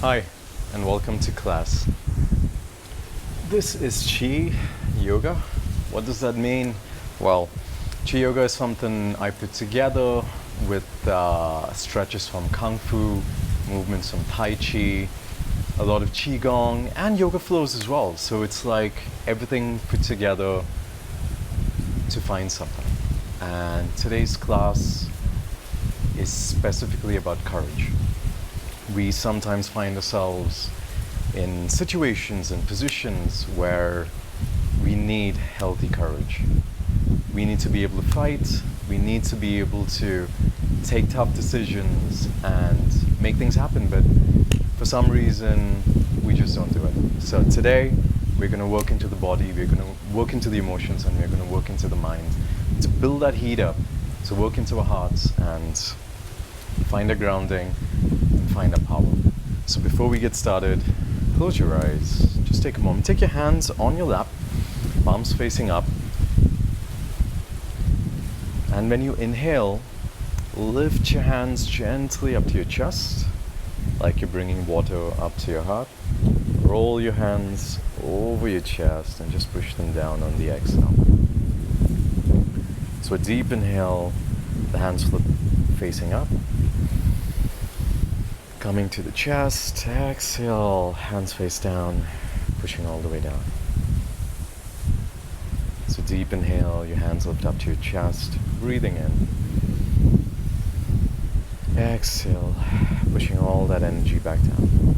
Hi, and welcome to class. This is Chi Yoga. What does that mean? Well, Chi Yoga is something I put together with stretches from Kung Fu, movements from Tai Chi, a lot of Qigong, and yoga flows as well. So it's like everything put together to find something. And today's class is specifically about courage. We sometimes find ourselves in situations and positions where we need healthy courage. We need to be able to fight, we need to be able to take tough decisions and make things happen, but for some reason we just don't do it. So today we're going to work into the body, we're going to work into the emotions, and we're going to work into the mind to build that heat up, to work into our hearts and find a grounding, find a power. So before we get started, close your eyes, just take a moment, take your hands on your lap, palms facing up, and when you inhale, lift your hands gently up to your chest, like you're bringing water up to your heart. Roll your hands over your chest and just push them down on the exhale. So a deep inhale, the hands flip facing up. Coming to the chest, exhale, hands face down, pushing all the way down. So deep inhale, your hands lift up to your chest, breathing in. Exhale, pushing all that energy back down.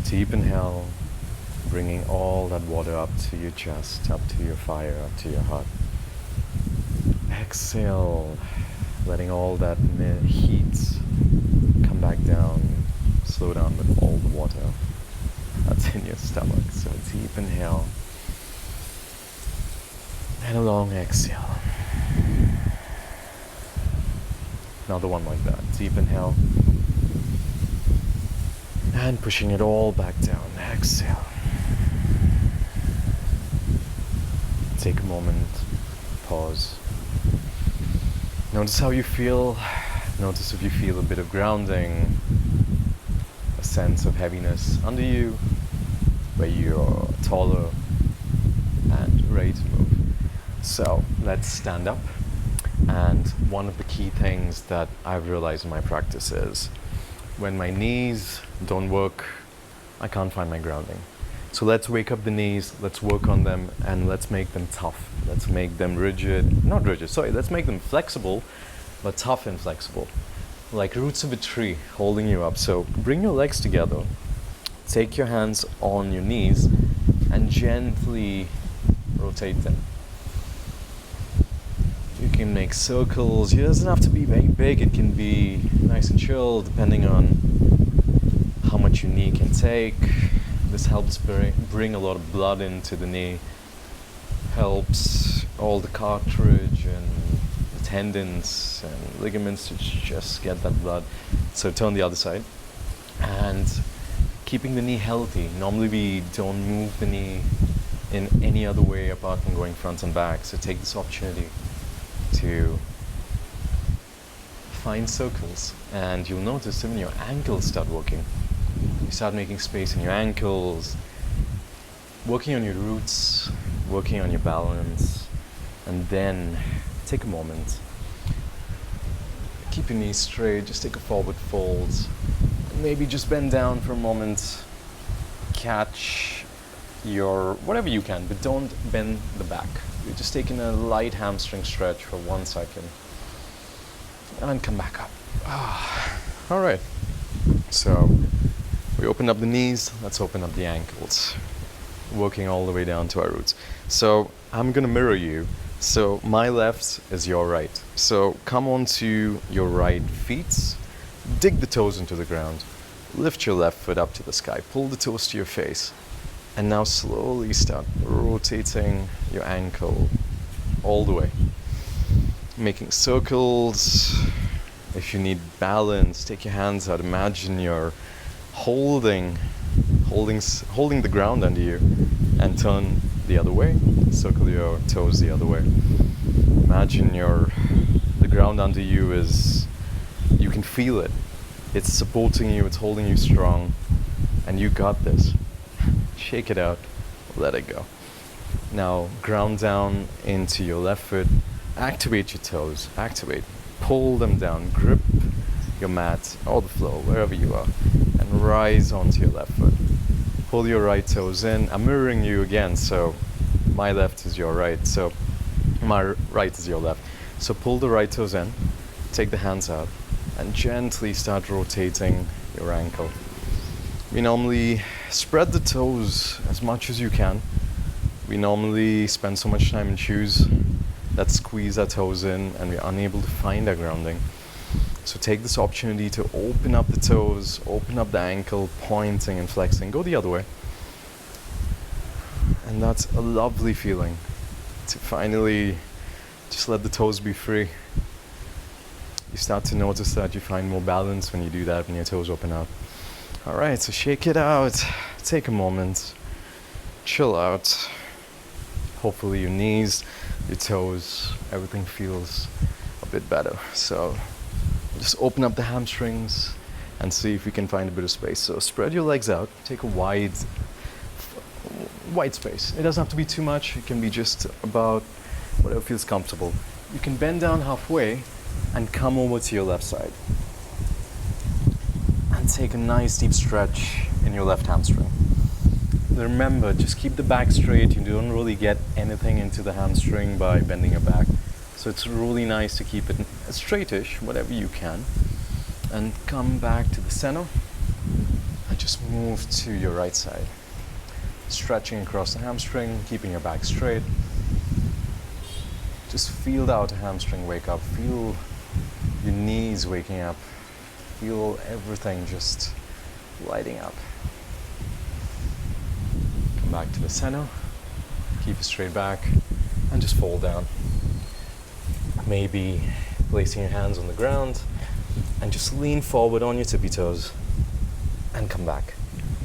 Deep inhale, bringing all that water up to your chest, up to your fire, up to your heart. Exhale, letting all that heat come back down, slow down with all the water that's in your stomach. So deep inhale and a long exhale. Another one like that. Deep inhale and pushing it all back down. Exhale. Take a moment, pause. Notice how you feel. Notice if you feel a bit of grounding, a sense of heaviness under you, where you're taller and ready to move. So let's stand up. And one of the key things that I've realized in my practice is when my knees don't work, I can't find my grounding. So let's wake up the knees, let's work on them, and let's make them tough. Let's make them let's make them flexible, but tough and flexible, like roots of a tree holding you up. So bring your legs together, take your hands on your knees and gently rotate them. You can make circles. It doesn't have to be very big, it can be nice and chill depending on how much your knee can take. This helps bring a lot of blood into the knee, helps all the cartilage and tendons and ligaments to just get that blood. So turn the other side and keeping the knee healthy. Normally we don't move the knee in any other way apart from going front and back. So take this opportunity to find circles, and you'll notice even your ankles start working. You start making space in your ankles, working on your roots, working on your balance, and then take a moment. Keep your knees straight, just take a forward fold. Maybe just bend down for a moment. Catch your, whatever you can, but don't bend the back. You're just taking a light hamstring stretch for 1 second. And come back up. All right. So we opened up the knees, let's open up the ankles. Working all the way down to our roots. So I'm gonna mirror you. So my left is your right. So come onto your right feet, dig the toes into the ground, lift your left foot up to the sky, pull the toes to your face, and now slowly start rotating your ankle all the way. Making circles. If you need balance, take your hands out, imagine you're holding the ground under you, and turn the other way. Circle your toes the other way. Imagine the ground under you is, you can feel it. It's supporting you, it's holding you strong, and you got this. Shake it out, let it go. Now ground down into your left foot, activate your toes, activate, pull them down, grip your mat or the floor, wherever you are, and rise onto your left foot. Pull your right toes in. I'm mirroring you again, so my left is your right, so my right is your left. So pull the right toes in, take the hands out, and gently start rotating your ankle. We normally spread the toes as much as you can. We normally spend so much time in shoes that squeeze our toes in and we're unable to find our grounding. So take this opportunity to open up the toes, open up the ankle, pointing and flexing. Go the other way. And that's a lovely feeling to finally just let the toes be free. You start to notice that you find more balance when you do that, when your toes open up. Alright, so shake it out. Take a moment. Chill out. Hopefully your knees, your toes, everything feels a bit better. So just open up the hamstrings and see if you can find a bit of space. So spread your legs out. Take a wide space. It doesn't have to be too much. It can be just about whatever feels comfortable. You can bend down halfway and come over to your left side. And take a nice deep stretch in your left hamstring. Remember, just keep the back straight. You don't really get anything into the hamstring by bending your back. So it's really nice to keep it straightish, whatever you can. And come back to the center. And just move to your right side. Stretching across the hamstring, keeping your back straight. Just feel the outer hamstring wake up. Feel your knees waking up. Feel everything just lighting up. Come back to the center. Keep it straight back. And just fall down. Maybe placing your hands on the ground. And just lean forward on your tippy toes. And come back.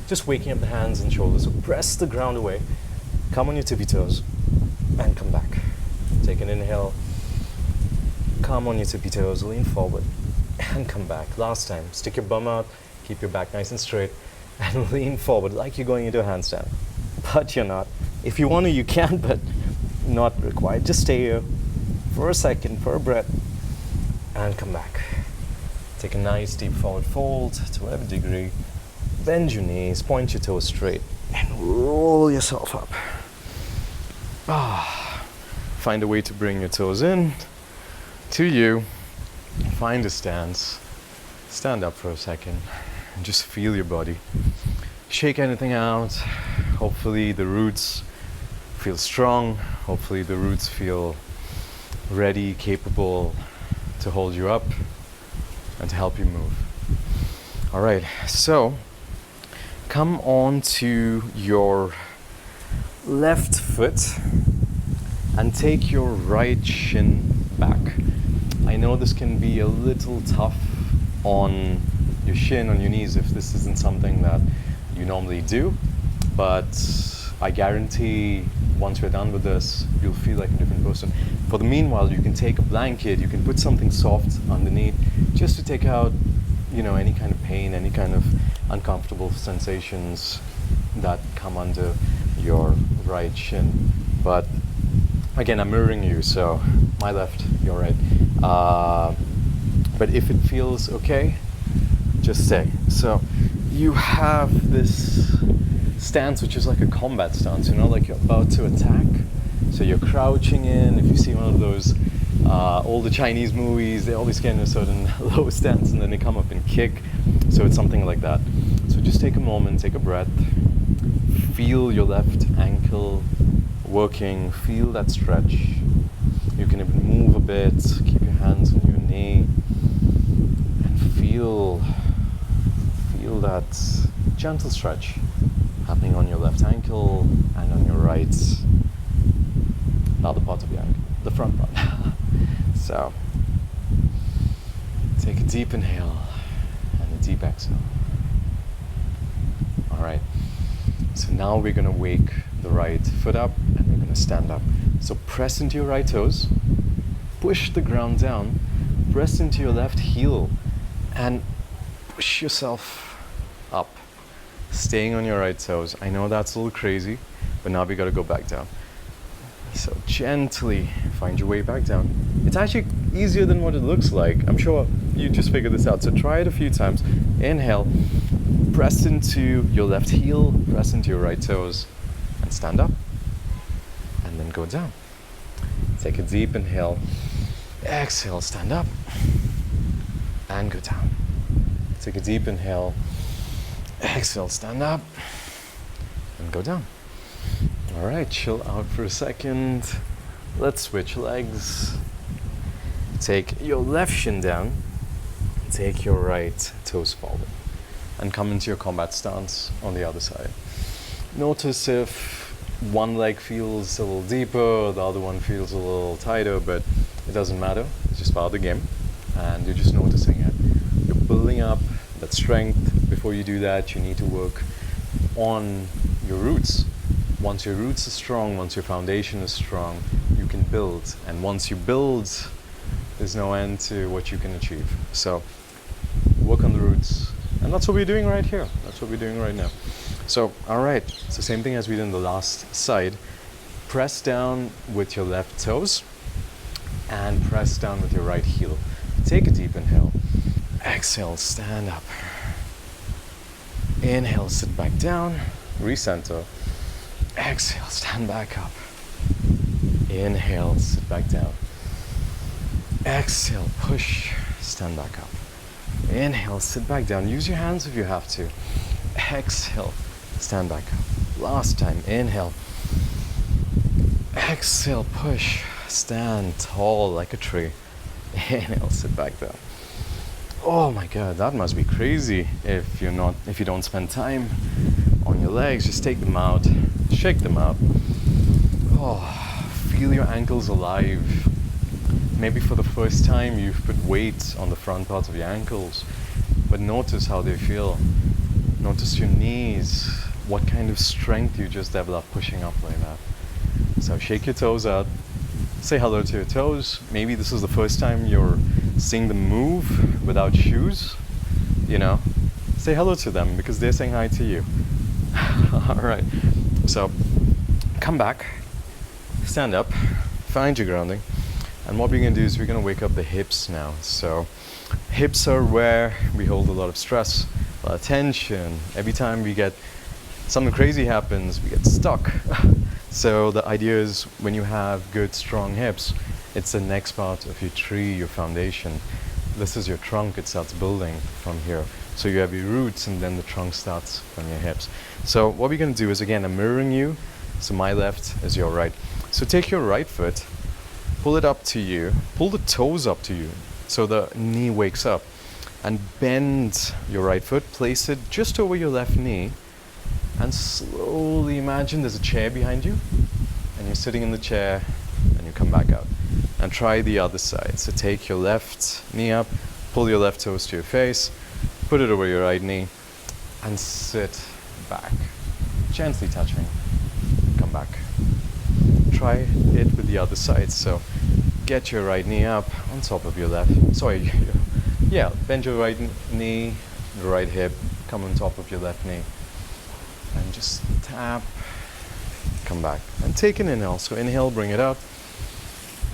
Just waking up the hands and shoulders. So press the ground away. Come on your tippy toes. And come back. Take an inhale. Come on your tippy toes. Lean forward. And come back. Last time. Stick your bum out. Keep your back nice and straight. And lean forward like you're going into a handstand. But you're not. If you want to, you can, but not required. Just stay here for a second, for a breath. And come back. Take a nice deep forward fold to whatever degree. Bend your knees, point your toes straight, and roll yourself up. Find a way to bring your toes in to you. Find a stance. Stand up for a second and just feel your body. Shake anything out. Hopefully the roots feel strong. Hopefully the roots feel ready, capable to hold you up and to help you move. All right, so come on to your left foot and take your right shin back. I know this can be a little tough on your shin, on your knees, if this isn't something that you normally do, but I guarantee once you're done with this, you'll feel like a different person. For the meanwhile, you can take a blanket, you can put something soft underneath just to take out, any kind of pain, any kind of uncomfortable sensations that come under your right shin. But again, I'm mirroring you, so my left, your right. But if it feels okay, just stay. So you have this stance which is like a combat stance, like you're about to attack. So you're crouching in. If you see one of those all the Chinese movies, they always get in a certain low stance and then they come up and kick. So it's something like that. So just take a moment, take a breath, feel your left ankle working, feel that stretch. You can even move a bit, keep your hands on your knee, and feel that gentle stretch happening on your left ankle and on your right, other part of your ankle, the front part. So take a deep inhale and a deep exhale. All right, so now we're going to wake the right foot up and we're going to stand up. So press into your right toes, push the ground down, press into your left heel, and push yourself up, staying on your right toes. I know that's a little crazy, but now we gotta go back down. So gently find your way back down. It's actually easier than what it looks like. I'm sure you just figured this out. So try it a few times. Inhale, press into your left heel, press into your right toes, and stand up. And then go down. Take a deep inhale. Exhale, stand up. And go down. Take a deep inhale. Exhale, stand up. And go down. All right, chill out for a second. Let's switch legs. Take your left shin down. Take your right toes forward. And come into your combat stance on the other side. Notice if one leg feels a little deeper, the other one feels a little tighter, but it doesn't matter. It's just part of the game. And you're just noticing it. You're building up that strength. Before you do that, you need to work on your roots. Once your roots are strong, once your foundation is strong, you can build. And once you build, there's no end to what you can achieve. So work on the roots. And that's what we're doing right here. That's what we're doing right now. So, all right. It's the same thing as we did in the last side. Press down with your left toes and press down with your right heel. Take a deep inhale. Exhale, stand up. Inhale, sit back down. Recenter. Exhale, stand back up. Inhale, sit back down. Exhale, push, stand back up. Inhale, sit back down. Use your hands if you have to. Exhale, stand back up. Last time, inhale. Exhale, push, stand tall like a tree. Inhale, sit back down. Oh my God, that must be crazy if you don't spend time on your legs. Just take them out, shake them out. Oh, feel your ankles alive. Maybe for the first time you've put weight on the front parts of your ankles, but notice how they feel. Notice your knees, what kind of strength you just developed pushing up like that. So shake your toes out, say hello to your toes. Maybe this is the first time you're seeing them move without shoes, say hello to them because they're saying hi to you. All right, so come back, stand up, find your grounding, and what we're going to do is we're going to wake up the hips now. So hips are where we hold a lot of stress, a lot of tension. Every time we get something crazy happens, we get stuck. So the idea is when you have good strong hips, it's the next part of your tree, your foundation. This is your trunk, it starts building from here. So you have your roots and then the trunk starts from your hips. So what we're going to do is, again, I'm mirroring you. So my left is your right. So take your right foot, pull it up to you, pull the toes up to you so the knee wakes up, and bend your right foot, place it just over your left knee, and slowly imagine there's a chair behind you and you're sitting in the chair and you come back out. And try the other side. So take your left knee up, pull your left toes to your face, put it over your right knee, and sit back, gently touching. Come back. Try it with the other side. So get your right knee up on top of your left. Bend your right knee, the right hip, come on top of your left knee, and just tap. Come back and take an inhale. So inhale, bring it out.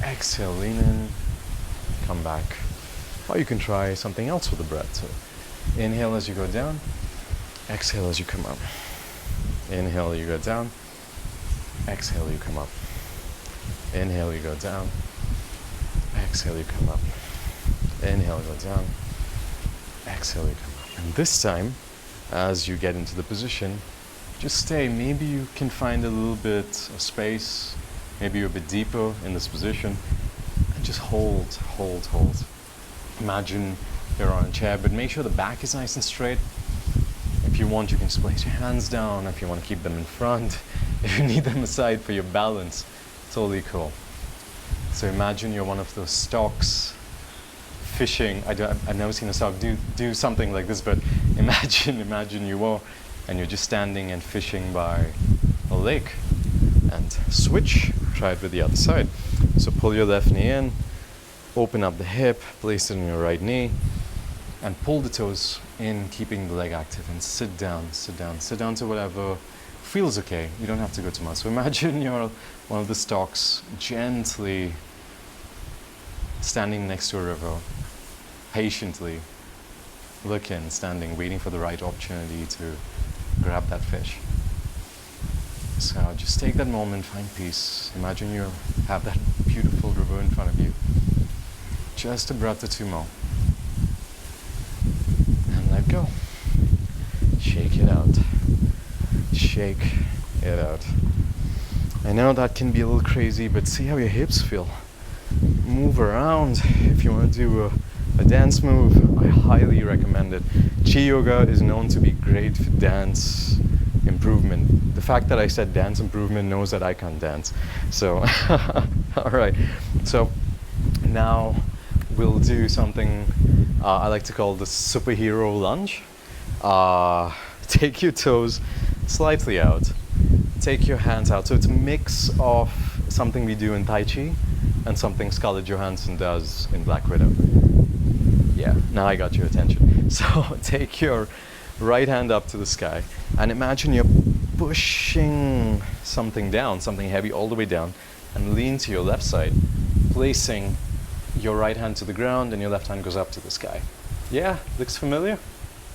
Exhale, lean in, come back. Or you can try something else with the breath. So inhale as you go down, exhale as you come up. Inhale, you go down, exhale, you come up. Inhale, you go down, exhale, you come up. Inhale, go down, exhale, you come up. And this time, as you get into the position, just stay. Maybe you can find a little bit of space. Maybe you're a bit deeper in this position, and just hold. Imagine you're on a chair, but make sure the back is nice and straight. If you want, you can just place your hands down. If you want to keep them in front, if you need them aside for your balance, totally cool. So imagine you're one of those stocks fishing. I've never seen a stock do something like this, but imagine you are, and you're just standing and fishing by a lake. And switch, try it with the other side. So pull your left knee in, open up the hip, place it on your right knee, and pull the toes in, keeping the leg active, and sit down, sit down to whatever feels okay. You don't have to go too much. So imagine you're one of the stalks gently standing next to a river, patiently looking, standing, waiting for the right opportunity to grab that fish. So just take that moment, find peace. Imagine you have that beautiful river in front of you. Just a breath or two more. And let go. Shake it out. Shake it out. I know that can be a little crazy, but see how your hips feel. Move around. If you want to do a dance move, I highly recommend it. Chi yoga is known to be great for dance improvement. The fact that I said dance improvement knows that I can't dance. So, all right. So now we'll do something I like to call the superhero lunge. Take your toes slightly out. Take your hands out. So it's a mix of something we do in Tai Chi and something Scarlett Johansson does in Black Widow. Yeah, now I got your attention. So take your right hand up to the sky and imagine you're pushing something down, something heavy all the way down, and lean to your left side, placing your right hand to the ground and your left hand goes up to the sky. Yeah, looks familiar?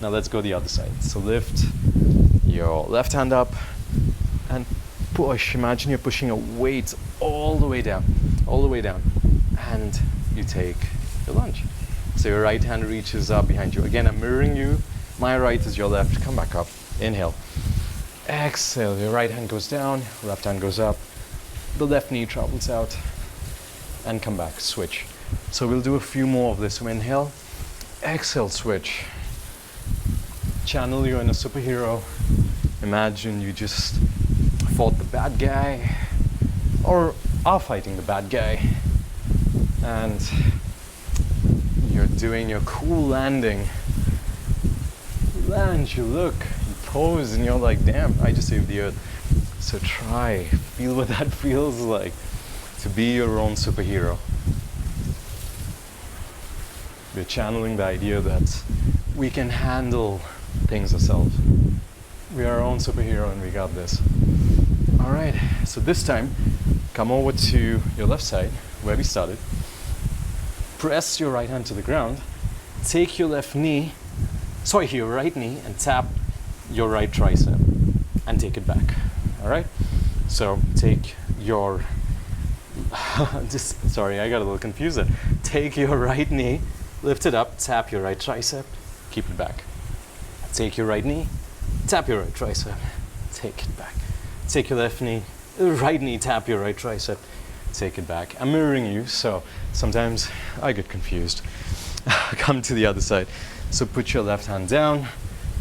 Now let's go the other side. So lift your left hand up and push. Imagine you're pushing a weight all the way down, and you take your lunge. So your right hand reaches up behind you. Again, I'm mirroring you. My right is your left. Come back up. Inhale. Exhale. Your right hand goes down, left hand goes up. The left knee travels out and come back. Switch. So we'll do a few more of this. So inhale, exhale, switch. Channel you in a superhero. Imagine you just fought the bad guy or are fighting the bad guy and you're doing your cool landing. You land, you look, you pose, and you're like, damn, I just saved the earth. So try, feel what that feels like to be your own superhero. We're channeling the idea that we can handle things ourselves. We are our own superhero and we got this. All right, so this time, come over to your left side, where we started. Press your right hand to the ground. Take your right knee and tap your right tricep and take it back. All right? So take your, sorry, I got a little confused there. Take your right knee, lift it up, tap your right tricep, keep it back. Take your right knee, tap your right tricep, take it back. Take your right knee, tap your right tricep, take it back. I'm mirroring you, so sometimes I get confused. Come to the other side. So put your left hand down,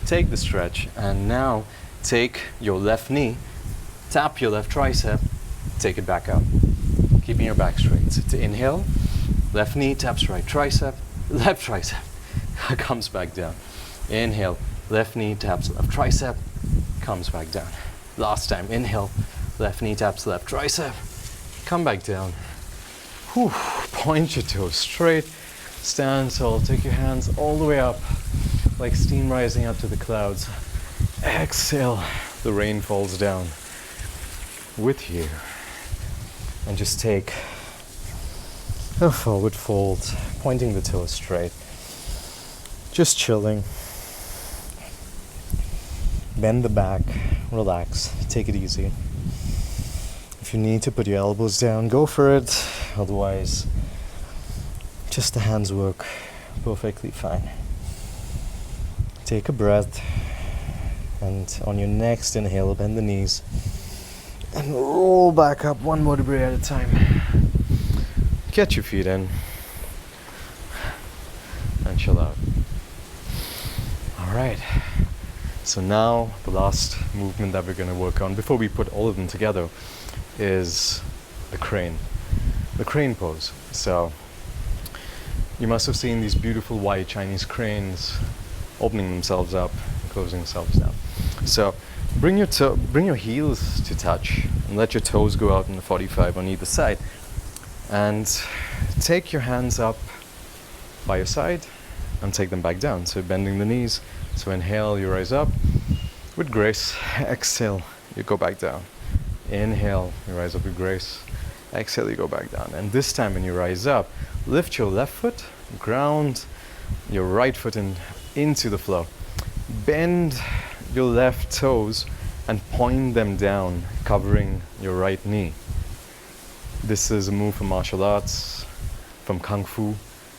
take the stretch, and now take your left knee, tap your left tricep, take it back up, keeping your back straight. So to inhale, left knee taps right tricep, left tricep comes back down. Inhale, left knee taps left tricep, comes back down. Last time, inhale, left knee taps left tricep, come back down. Whew. Point your toes straight, stand tall, take your hands all the way up, like steam rising up to the clouds. Exhale, the rain falls down with you. And just take a forward fold, pointing the toes straight. Just chilling. Bend the back, relax, take it easy. If you need to put your elbows down, go for it. Otherwise, just the hands work perfectly fine. Take a breath, and on your next inhale, bend the knees and roll back up one vertebrae at a time. Get your feet in and chill out. All right. So now the last movement that we're going to work on before we put all of them together is the crane pose. So you must have seen these beautiful white Chinese cranes opening themselves up and closing themselves down. So bring your heels to touch and let your toes go out in the 45 on either side, and take your hands up by your side and take them back down. So bending the knees. So inhale, you rise up with grace. Exhale, you go back down. Inhale, you rise up with grace. Exhale, you go back down. And this time when you rise up, lift your left foot, ground your right foot into the floor. Bend your left toes and point them down, covering your right knee. This is a move from martial arts, from Kung Fu.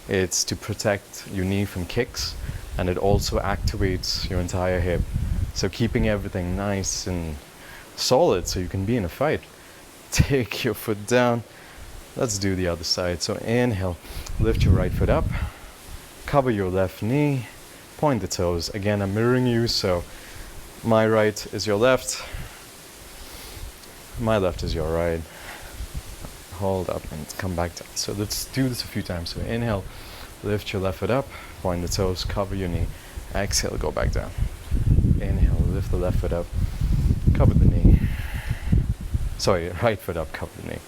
It's to protect your knee from kicks, and it also activates your entire hip. So keeping everything nice and solid so you can be in a fight. Take your foot down. Let's do the other side. So inhale, lift your right foot up, cover your left knee, point the toes. Again, I'm mirroring you, so my right is your left, my left is your right. Hold up and come back down. So let's do this a few times. So inhale, lift your left foot up, point the toes, cover your knee. Exhale, go back down. Inhale, lift the left foot up, cover the knee. Sorry, right foot up, cover the knee.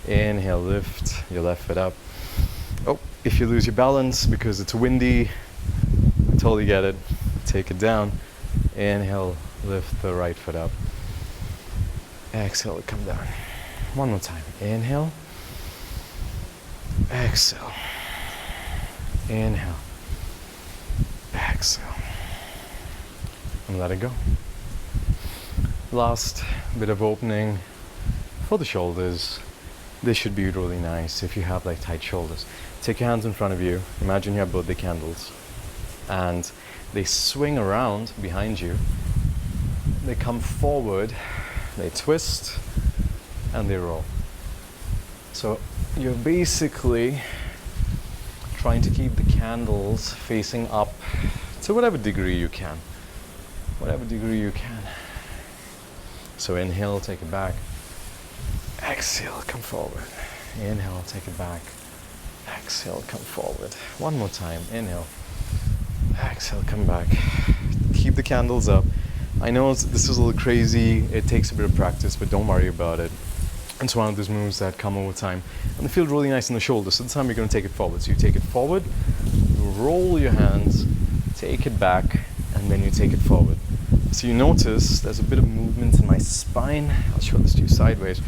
Inhale, lift your left foot up. Oh, if you lose your balance because it's windy, I totally get it. Take it down. Inhale, lift the right foot up. Exhale, come down. One more time. Inhale. Exhale. Inhale. Exhale. And let it go. Last bit of opening for the shoulders. This should be really nice if you have like tight shoulders. Take your hands in front of you. Imagine you have birthday candles. And they swing around behind you. They come forward. They twist. And they roll. So you're basically trying to keep the candles facing up to whatever degree you can. Whatever degree you can. So inhale, take it back. Exhale, come forward. Inhale, take it back. Exhale, come forward. One more time. Inhale. Exhale, come back. Keep the candles up. I know this is a little crazy. It takes a bit of practice, but don't worry about it. It's one of those moves that come over time. And they feel really nice in the shoulders. So this time you're going to take it forward. So you take it forward, you roll your hands, take it back, and then you take it forward. So you notice there's a bit of movement in my spine. I'll show this to you sideways.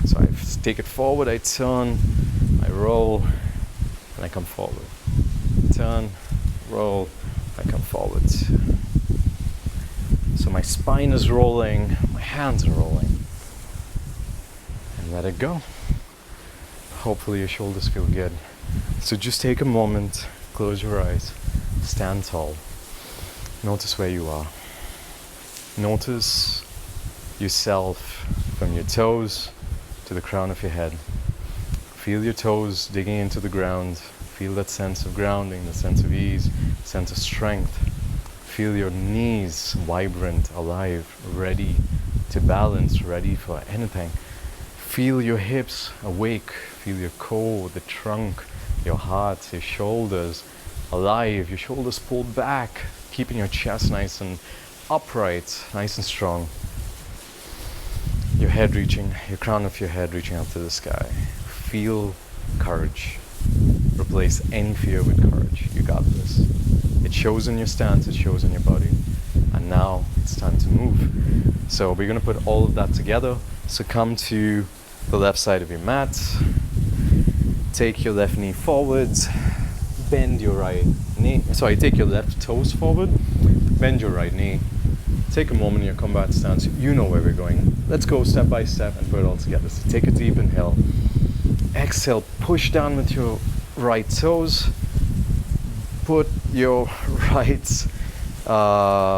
So I take it forward, I turn, I roll, and I come forward. Turn, roll, I come forward. So my spine is rolling, my hands are rolling. And let it go. Hopefully your shoulders feel good. So just take a moment, close your eyes, stand tall. Notice where you are. Notice yourself from your toes to the crown of your head. Feel your toes digging into the ground. Feel that sense of grounding, the sense of ease, sense of strength. Feel your knees vibrant, alive, ready to balance, ready for anything. Feel your hips awake. Feel your core, the trunk, your heart, your shoulders alive. Your shoulders pulled back, keeping your chest nice and upright, nice and strong. Your head reaching, your crown of your head reaching up to the sky. Feel courage. Replace any fear with courage. You got this. It shows in your stance, it shows in your body. And now it's time to move. So we're going to put all of that together. So come to the left side of your mat. Take your left knee forwards. Bend your right knee. Sorry, take your left toes forward. Bend your right knee. Take a moment in your combat stance. You know where we're going. Let's go step by step and put it all together. So take a deep inhale. Exhale, push down with your right toes. Put your right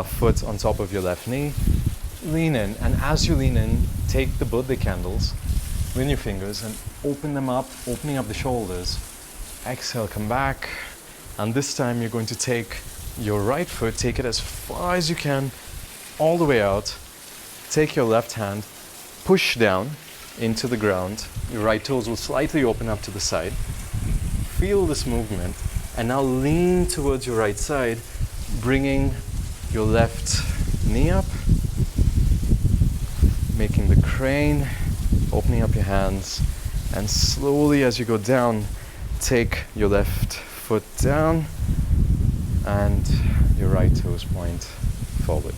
foot on top of your left knee. Lean in, and as you lean in, take the birthday candles with your fingers and open them up, opening up the shoulders. Exhale, come back. And this time you're going to take your right foot, take it as far as you can, all the way out. Take your left hand, push down into the ground. Your right toes will slightly open up to the side. Feel this movement. And now lean towards your right side, bringing your left knee up, making the crane, opening up your hands, and slowly as you go down, take your left foot down, and your right toes point forward.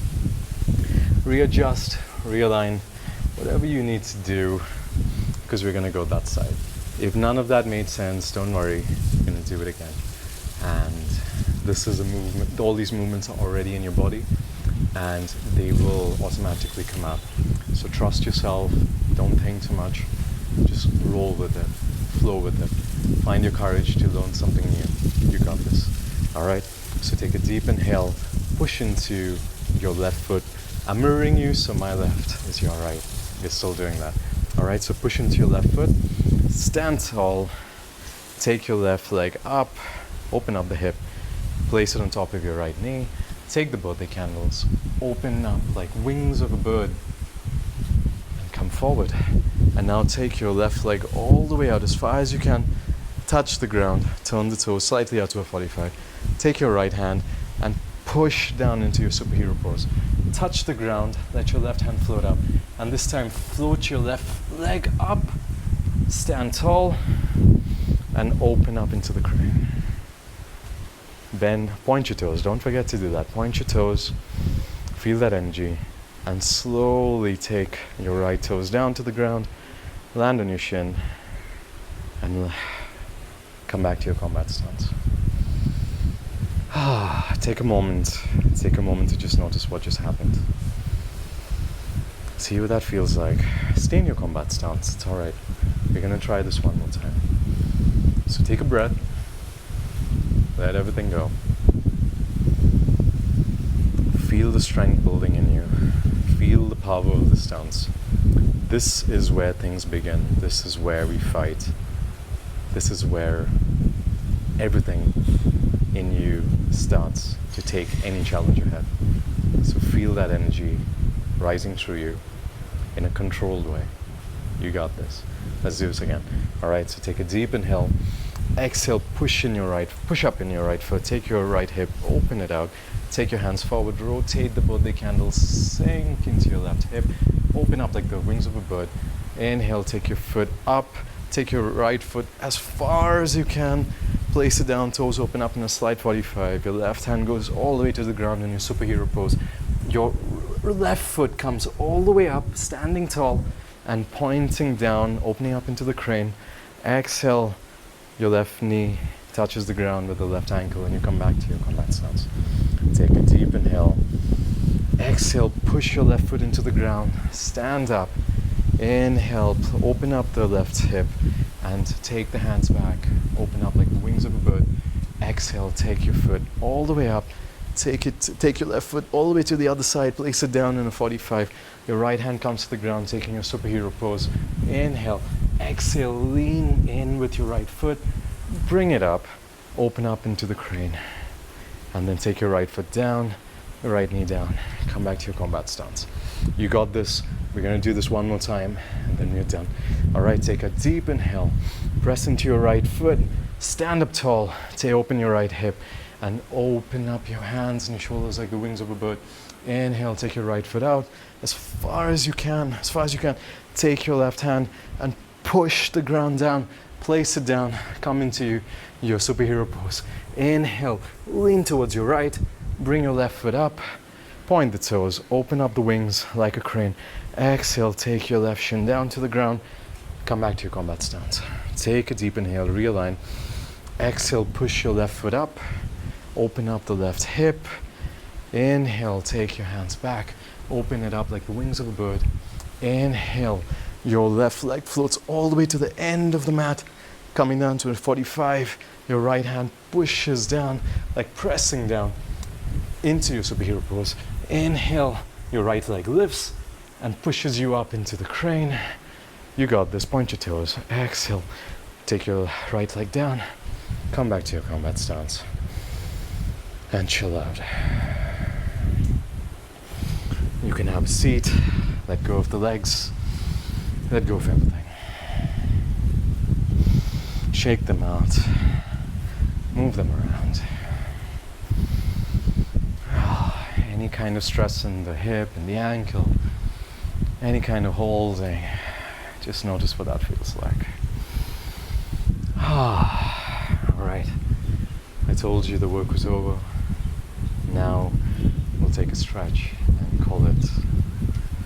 Readjust, realign, whatever you need to do, because we're going to go that side. If none of that made sense, don't worry, you're going to do it again. And this is a movement, all these movements are already in your body and they will automatically come out. So trust yourself, don't think too much, just roll with it, flow with it. Find your courage to learn something new. You got this. All right, so take a deep inhale, push into your left foot. I'm mirroring you, so my left is your right. You're still doing that. All right, so push into your left foot, stand tall, take your left leg up, open up the hip, place it on top of your right knee, take the birthday candles, open up like wings of a bird, and come forward. And now take your left leg all the way out as far as you can, touch the ground, turn the toes slightly out to a 45. Take your right hand and push down into your superhero pose. Touch the ground, let your left hand float up, and this time float your left leg up, stand tall, and open up into the crane. Bend, point your toes, don't forget to do that. Point your toes, feel that energy, and slowly take your right toes down to the ground, land on your shin, and come back to your combat stance. Take a moment to just notice what just happened. See what that feels like. Stay in your combat stance, it's alright. We're gonna try this one more time. So take a breath, let everything go. Feel the strength building in you. Feel the power of the stance. This is where things begin. This is where we fight. This is where everything in you starts to take any challenge ahead. So feel that energy rising through you in a controlled way. You got this. Let's do this again. All right, so take a deep inhale. Exhale, push up in your right foot. Take your right hip, open it out. Take your hands forward, rotate the birthday candle, sink into your left hip. Open up like the wings of a bird. Inhale, take your foot up. Take your right foot as far as you can. Place it down, toes open up in a slight 45. Your left hand goes all the way to the ground in your superhero pose. Your left foot comes all the way up, standing tall and pointing down, opening up into the crane. Exhale, your left knee touches the ground with the left ankle and you come back to your combat stance. Take a deep inhale. Exhale, push your left foot into the ground, stand up. Inhale, open up the left hip and take the hands back. Open up like the wings of a bird. Exhale, take your foot all the way up. Take your left foot all the way to the other side. Place it down in a 45. Your right hand comes to the ground, taking your superhero pose. Inhale. Exhale, lean in with your right foot. Bring it up. Open up into the crane. And then take your right foot down, your right knee down. Come back to your combat stance. You got this. We're going to do this one more time, and then we're done. All right, take a deep inhale. Press into your right foot. Stand up tall. Open your right hip, and open up your hands and your shoulders like the wings of a bird. Inhale, take your right foot out as far as you can. Take your left hand and push the ground down. Place it down. Come into your superhero pose. Inhale, lean towards your right. Bring your left foot up. Point the toes. Open up the wings like a crane. Exhale, take your left shin down to the ground. Come back to your combat stance. Take a deep inhale, realign. Exhale, push your left foot up. Open up the left hip. Inhale, take your hands back. Open it up like the wings of a bird. Inhale, your left leg floats all the way to the end of the mat. Coming down to a 45. Your right hand pushes down, like pressing down into your superhero pose. Inhale, your right leg lifts and pushes you up into the crane. You got this. Point your toes. Exhale. Take your right leg down. Come back to your combat stance. And chill out. You can have a seat. Let go of the legs. Let go of everything. Shake them out. Move them around. Any kind of stress in the hip and the ankle, any kind of holding, just notice what that feels like. All right. I told you the work was over. take a stretch and call it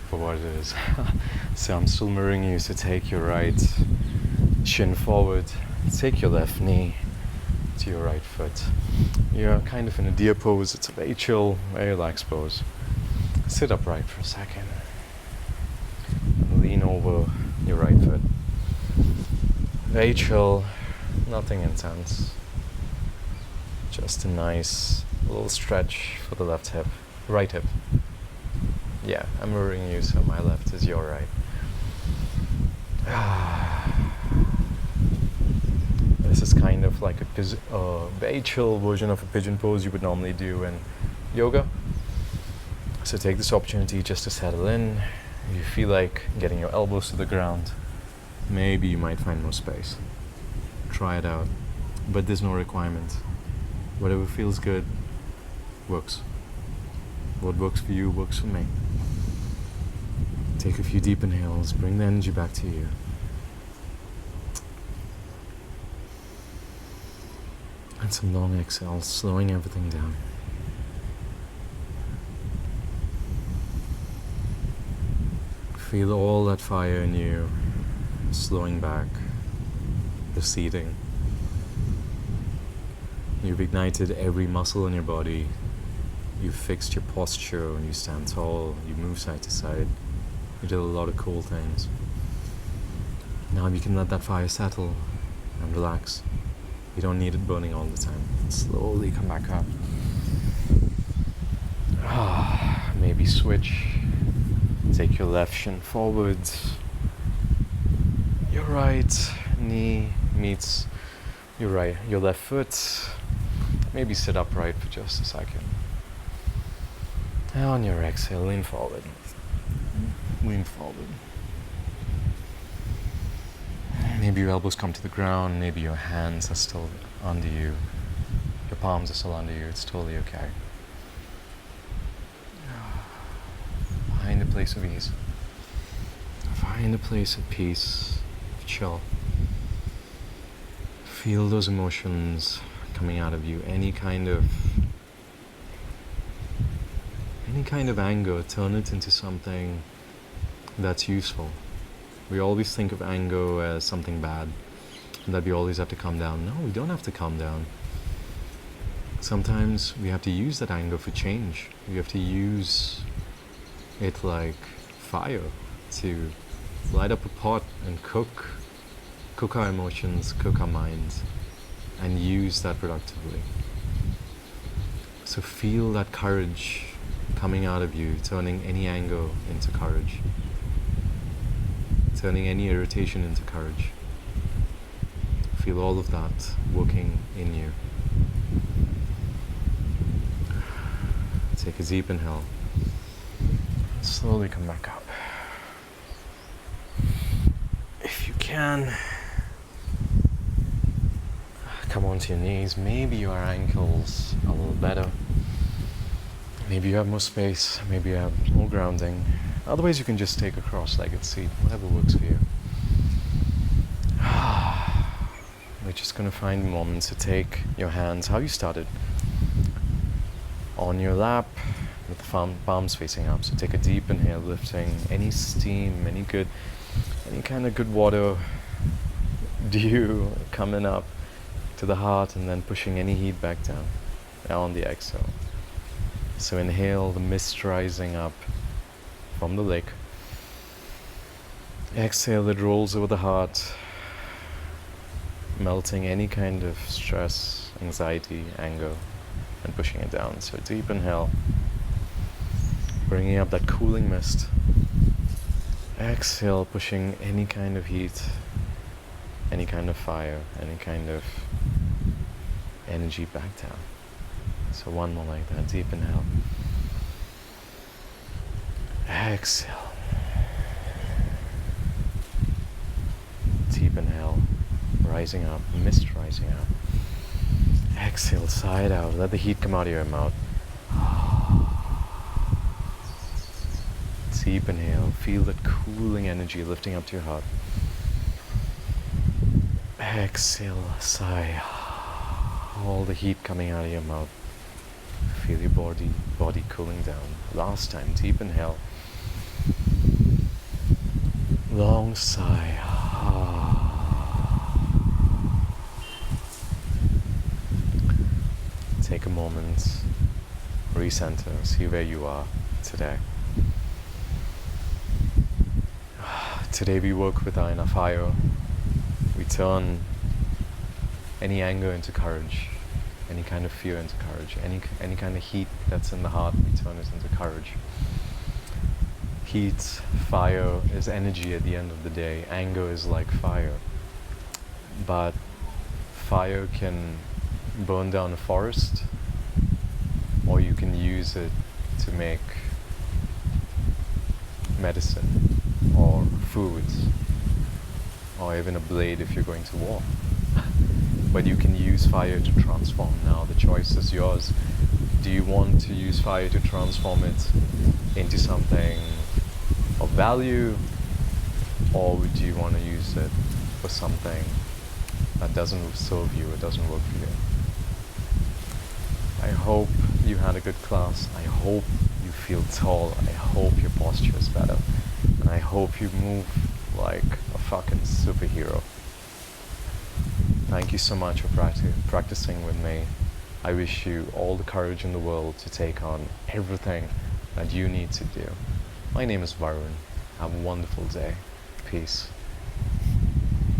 for what it is. So I'm still mirroring you, so take your right shin forward, take your left knee to your right foot. You're kind of in a deer pose. It's a very chill, very relaxed pose. Sit upright for a second. And lean over your right foot. Very chill, nothing intense. Just a nice little stretch for the left hip, right hip. Yeah, I'm mirroring you, so my left is your right. This is kind of like a very chill version of a pigeon pose you would normally do in yoga. So take this opportunity just to settle in. If you feel like getting your elbows to the ground, maybe you might find more space. Try it out, but there's no requirement. Whatever feels good works. What works for you works for me. Take a few deep inhales, bring the energy back to you. And some long exhales, slowing everything down. Feel all that fire in you slowing back, receding. You've ignited every muscle in your body. You've fixed your posture when you stand tall. You move side to side. You did a lot of cool things. Now you can let that fire settle and relax. You don't need it burning all the time. Slowly come back up. Maybe switch. Take your left shin forward. Your right knee meets your left foot. Maybe sit upright for just a second. And on your exhale, lean forward. Lean forward. Maybe your elbows come to the ground, maybe your hands are still under you. Your palms are still under you, it's totally okay. Find a place of ease. Find a place of peace, of chill. Feel those emotions coming out of you. Any kind of anger, turn it into something that's useful. We always think of anger as something bad, and that we always have to calm down. No, we don't have to calm down. Sometimes we have to use that anger for change. We have to use it like fire to light up a pot and cook our emotions, cook our minds, and use that productively. So feel that courage coming out of you, turning any anger into courage. Turning any irritation into courage. Feel all of that working in you. Take a deep inhale. Slowly come back up. If you can, come onto your knees. Maybe your ankles a little better. Maybe you have more space. Maybe you have more grounding. Otherwise, you can just take a cross-legged seat, whatever works for you. We're just going to find moments to take your hands, how you started, on your lap with the palms facing up. So take a deep inhale, lifting any steam, any kind of good water, dew coming up to the heart, and then pushing any heat back down. Now on the exhale. So inhale the mist rising up from the lake. Exhale, it rolls over the heart, melting any kind of stress, anxiety, anger, and pushing it down. So deep inhale, bringing up that cooling mist. Exhale, pushing any kind of heat, any kind of fire, any kind of energy back down. So one more like that, deep inhale. Exhale. Deep inhale, rising up, mist rising up. Exhale, side out, let the heat come out of your mouth. Deep inhale, feel that cooling energy lifting up to your heart. Exhale, sigh. All the heat coming out of your mouth. Feel your body cooling down. Last time, deep inhale. Long sigh. Take a moment, recenter, see where you are today. Today we work with our inner fire. We turn any anger into courage, any kind of fear into courage, any kind of heat that's in the heart, we turn it into courage. Heat, fire is energy at the end of the day. Anger is like fire. But fire can burn down a forest, or you can use it to make medicine or food, or even a blade if you're going to war. But you can use fire to transform. Now the choice is yours. Do you want to use fire to transform it into something of value, or do you want to use it for something that doesn't serve you, it doesn't work for you? I hope you had a good class. I hope you feel tall. I hope your posture is better. And I hope you move like a fucking superhero. Thank you so much for practicing with me. I wish you all the courage in the world to take on everything that you need to do. My name is Varun. Have a wonderful day. Peace.